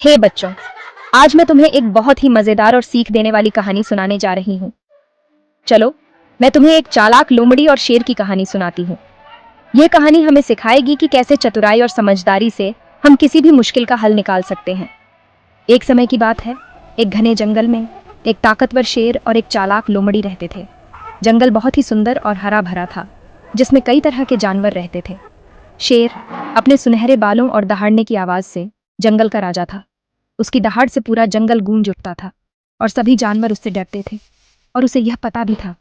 हे बच्चों, आज मैं तुम्हें एक बहुत ही मजेदार और सीख देने वाली कहानी सुनाने जा रही हूँ। चलो, मैं तुम्हें एक चालाक लोमड़ी और शेर की कहानी सुनाती हूँ। यह कहानी हमें सिखाएगी कि कैसे चतुराई और समझदारी से हम किसी भी मुश्किल का हल निकाल सकते हैं। एक समय की बात है, एक घने जंगल में एक ताकतवर शेर और एक चालाक लोमड़ी रहते थे। जंगल बहुत ही सुंदर और हरा भरा था, जिसमें कई तरह के जानवर रहते थे। शेर अपने सुनहरे बालों और दहाड़ने की आवाज से जंगल का राजा था। उसकी दहाड़ से पूरा जंगल गूंज उठता था और सभी जानवर उससे डरते थे, और उसे यह पता भी था।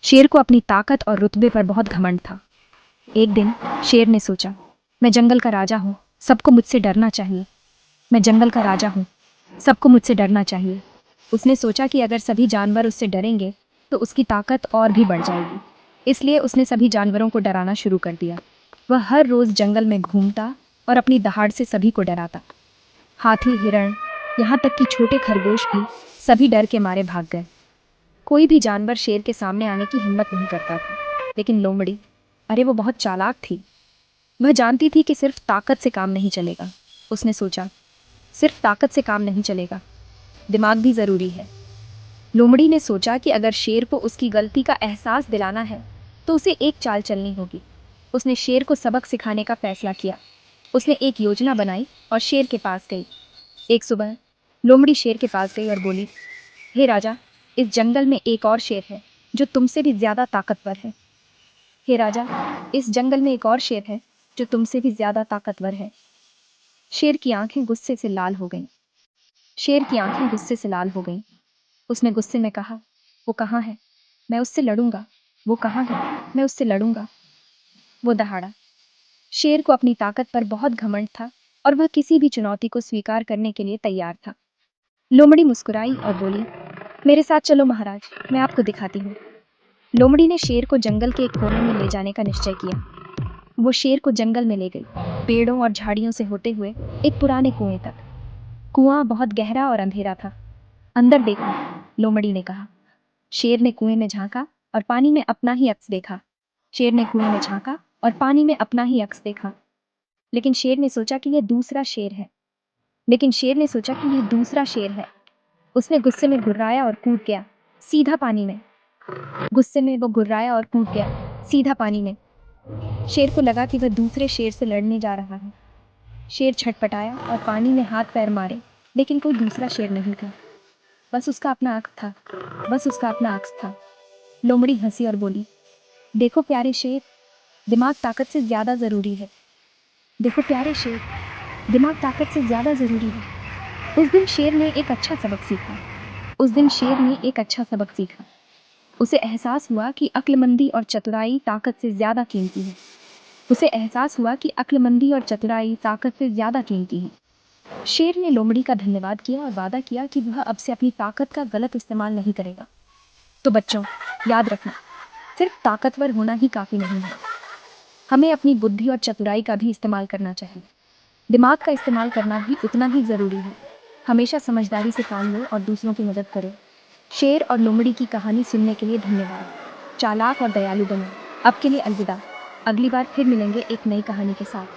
शेर को अपनी ताकत और रुतबे पर बहुत घमंड था। एक दिन शेर ने सोचा, मैं जंगल का राजा हूँ, सबको मुझसे डरना चाहिए। मैं जंगल का राजा हूँ, सबको मुझसे डरना चाहिए। उसने सोचा कि अगर सभी जानवर उससे डरेंगे तो उसकी ताकत और भी बढ़ जाएगी। इसलिए उसने सभी जानवरों को डराना शुरू कर दिया। वह हर रोज जंगल में घूमता और अपनी दहाड़ से सभी को डराता। हाथी, हिरण, यहाँ तक कि छोटे खरगोश भी सभी डर के मारे भाग गए। कोई भी जानवर शेर के सामने आने की हिम्मत नहीं करता था। लेकिन लोमड़ी, अरे वो बहुत चालाक थी। वह जानती थी कि सिर्फ ताकत से काम नहीं चलेगा। उसने सोचा, सिर्फ ताकत से काम नहीं चलेगा, दिमाग भी ज़रूरी है। लोमड़ी ने सोचा कि अगर शेर को उसकी गलती का एहसास दिलाना है तो उसे एक चाल चलनी होगी। उसने शेर को सबक सिखाने का फैसला किया। उसने एक योजना बनाई और शेर के पास गई। एक सुबह लोमड़ी शेर के पास गई और बोली, हे राजा, इस जंगल में एक और शेर है जो तुमसे भी ज्यादा ताकतवर है। हे राजा, इस जंगल में एक और शेर है जो तुमसे भी ज्यादा ताकतवर है। शेर की आंखें गुस्से से लाल हो गईं। शेर की आंखें गुस्से से लाल हो गईं। उसने गुस्से में कहा, वो कहाँ है? मैं उससे लड़ूंगा। वो कहाँ है? मैं उससे लड़ूंगा। वो दहाड़ा। शेर को अपनी ताकत पर बहुत घमंड था और वह किसी भी चुनौती को स्वीकार करने के लिए तैयार था। लोमड़ी मुस्कुराई और बोली, मेरे साथ चलो महाराज, मैं आपको दिखाती हूँ। लोमड़ी ने शेर को जंगल के एक कोने में ले जाने का निश्चय किया। वो शेर को जंगल में ले गई, पेड़ों और झाड़ियों से होते हुए एक पुराने कुएं तक। कुआं बहुत गहरा और अंधेरा था। अंदर देखो, लोमड़ी ने कहा। शेर ने कुएं में झांका और पानी में अपना ही अक्स देखा। शेर ने कुएं में झांका और पानी में अपना ही अक्स देखा। लेकिन शेर ने सोचा कि यह दूसरा शेर है। लेकिन शेर ने सोचा कि यह दूसरा शेर है। उसने गुस्से में गुर्राया और कूद गया सीधा पानी में। गुस्से में वो गुर्राया और कूद गया सीधा पानी में। शेर को लगा कि वह दूसरे शेर से लड़ने जा रहा है। शेर छटपटाया और पानी में हाथ पैर मारे, लेकिन कोई दूसरा शेर नहीं था। बस उसका अपना अक्स था। बस उसका अपना अक्स था। लोमड़ी हंसी और बोली, देखो प्यारे शेर, दिमाग ताकत से ज्यादा जरूरी है। देखो प्यारे शेर, दिमाग ताकत से ज्यादा जरूरी है। उस दिन शेर ने एक अच्छा सबक सीखा। उस दिन शेर ने एक अच्छा सबक सीखा। उसे एहसास हुआ कि अक्लमंदी और चतुराई ताकत से ज्यादा कीमती है। उसे एहसास हुआ कि अक्लमंदी और चतुराई ताकत से ज्यादा कीमती है। शेर ने लोमड़ी का धन्यवाद किया और वादा किया कि वह अब से अपनी ताकत का गलत इस्तेमाल नहीं करेगा। तो बच्चों, याद रखना, सिर्फ ताकतवर होना ही काफी नहीं है। हमें अपनी बुद्धि और चतुराई का भी इस्तेमाल करना चाहिए। दिमाग का इस्तेमाल करना भी उतना ही जरूरी है। हमेशा समझदारी से काम लो और दूसरों की मदद करो। शेर और लोमड़ी की कहानी सुनने के लिए धन्यवाद। चालाक और दयालु बनो। अब के लिए अलविदा। अगली बार फिर मिलेंगे एक नई कहानी के साथ।